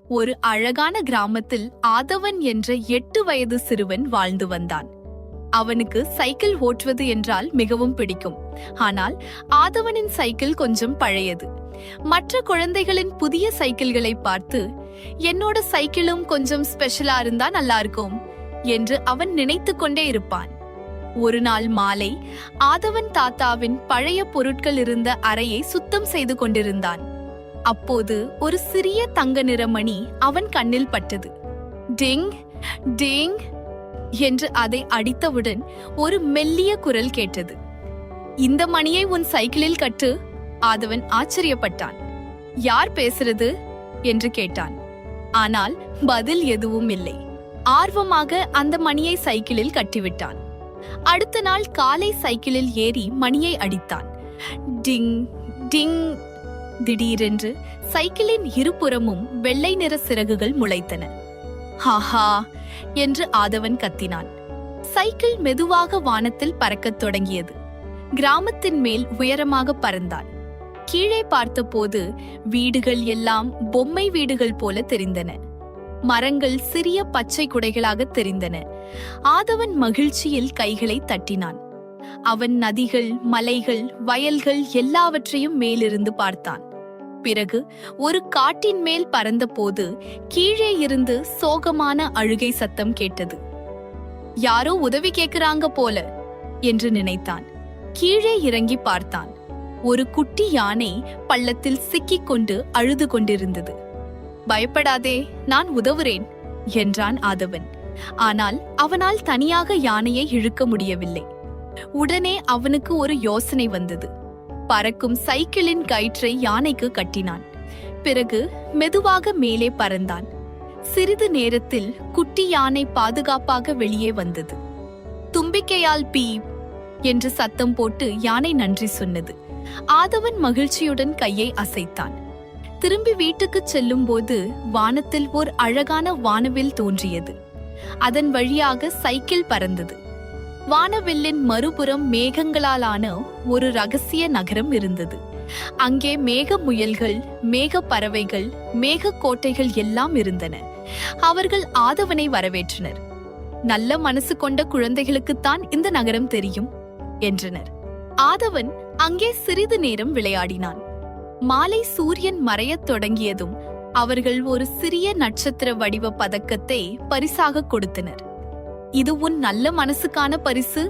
ஒரு அழகான கிராமத்தில் ஆதவன் என்ற 8 வயது சிறுவன் வாழ்ந்து வந்தான். அவனுக்கு சைக்கிள் ஓட்டுவது என்றால் மிகவும் பிடிக்கும். ஆனால் ஆதவனின் சைக்கிள் கொஞ்சம் பழையது. மற்ற குழந்தைகளின் புதிய சைக்கிள்களை பார்த்து, என்னோட சைக்கிளும் கொஞ்சம் ஸ்பெஷலா இருந்தா நல்லா இருக்கும் என்று அவன் நினைத்து கொண்டே இருப்பான். ஒரு நாள் மாலை ஆதவன் தாத்தாவின் பழைய பொருட்கள் இருந்த அறையை சுத்தம் செய்து கொண்டிருந்தான். அப்போது ஒரு சிறிய தங்க நிற மணி அவன் கண்ணில் பட்டது. டிங் டிங் என்று அதை அடித்தவுடன் ஒரு மெல்லிய குரல் கேட்டது. இந்த மணியை உன் சைக்கிளில் கட்டு. ஆதவன் ஆச்சரியப்பட்டான். யார் பேசுறது என்று கேட்டான். ஆனால் பதில் எதுவும் இல்லை. ஆர்வமாக அந்த மணியை சைக்கிளில் கட்டிவிட்டான். அடுத்த நாள் காலை சைக்கிளில் ஏறி மணியை அடித்தான். டிங் டிங். திடீரென்று சைக்கிளின் இருபுறமும் வெள்ளை நிற சிறகுகள் முளைத்தன. ஹாஹா என்று ஆதவன் கத்தினான். சைக்கிள் மெதுவாக வானத்தில் பறக்கத் தொடங்கியது. கிராமத்தின் மேல் உயரமாக பறந்தான். கீழே பார்த்தபோது வீடுகள் எல்லாம் பொம்மை வீடுகள் போல தெரிந்தன. மரங்கள் சிறிய பச்சை குடைகளாக தெரிந்தன. ஆதவன் மகிழ்ச்சியில் கைகளை தட்டினான். அவன் நதிகள், மலைகள், வயல்கள் எல்லாவற்றையும் மேலிருந்து பார்த்தான். பிறகு ஒரு காட்டின் மேல் பறந்தபோது கீழே இருந்து சோகமான அழுகை சத்தம் கேட்டது. யாரோ உதவி கேட்கிறாங்க போல என்று நினைத்தான். கீழே இறங்கி பார்த்தான். ஒரு குட்டி யானை பள்ளத்தில் சிக்கிக் கொண்டு அழுது கொண்டிருந்தது. பயப்படாதே, நான் உதவுறேன் என்றான் ஆதவன். ஆனால் அவனால் தனியாக யானையை இழுக்க முடியவில்லை. உடனே அவனுக்கு ஒரு யோசனை வந்தது. பறக்கும் சைக்கிளின் கயிற்றை யானைக்கு கட்டினான். பிறகு மெதுவாக மேலே பறந்தான். சிறிது நேரத்தில் குட்டி யானை பாதுகாப்பாக வெளியே வந்தது. தும்பிக்கையால் பீப் என்று சத்தம் போட்டு யானை நன்றி சொன்னது. ஆதவன் மகிழ்ச்சியுடன் கையை அசைத்தான். திரும்பி வீட்டுக்கு செல்லும் போது வானத்தில் ஓர் அழகான வானவில் தோன்றியது. அதன் வழியாக சைக்கிள் பறந்தது. வானவில்லின் மறுபுறம் மேகங்களாலான ஒரு ரகசிய நகரம் இருந்தது. அங்கே மேக முயல்கள், மேக பறவைகள், மேக கோட்டைகள் எல்லாம் இருந்தன. அவர்கள் ஆதவனை வரவேற்றனர். நல்ல மனசு கொண்ட குழந்தைகளுக்குத்தான் இந்த நகரம் தெரியும் என்றனர். ஆதவன் அங்கே சிறிது நேரம் விளையாடினான். மாலை சூரியன் மறையத் தொடங்கியதும் அவர்கள் ஒரு சிறிய நட்சத்திர வடிவ பதக்கத்தை பரிசாக கொடுத்தனர். இது உன் நல்ல மனசுக்கான பரிசு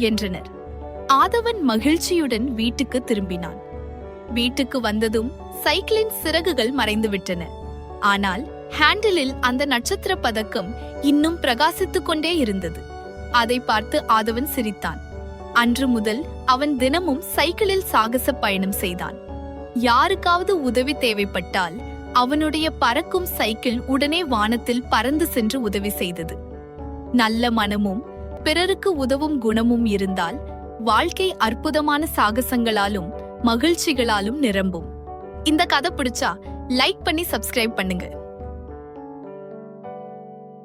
என்றனர். ஆதவன் மகிழ்ச்சியுடன் வீட்டுக்கு திரும்பினான். வீட்டுக்கு வந்ததும் சைக்கிளின் சிறகுகள் மறைந்துவிட்டன. ஆனால் ஹேண்டிலில் அந்த நட்சத்திர பதக்கம் இன்னும் பிரகாசித்துக் கொண்டே இருந்தது. அதை பார்த்து ஆதவன் சிரித்தான். அன்று முதல் அவன் தினமும் சைக்கிளில் சாகச பயணம் செய்தான். யாருக்காவது உதவி தேவைப்பட்டால் அவனுடைய பறக்கும் சைக்கிள் உடனே வானத்தில் பறந்து சென்று உதவி செய்தது. நல்ல மனமும் பிறருக்கு உதவும் குணமும் இருந்தால் வாழ்க்கை அற்புதமான சாகசங்களாலும் மகிழ்ச்சிகளாலும் நிரம்பும். இந்த கதை பிடிச்சா லைக் பண்ணி சப்ஸ்கிரைப் பண்ணுங்க.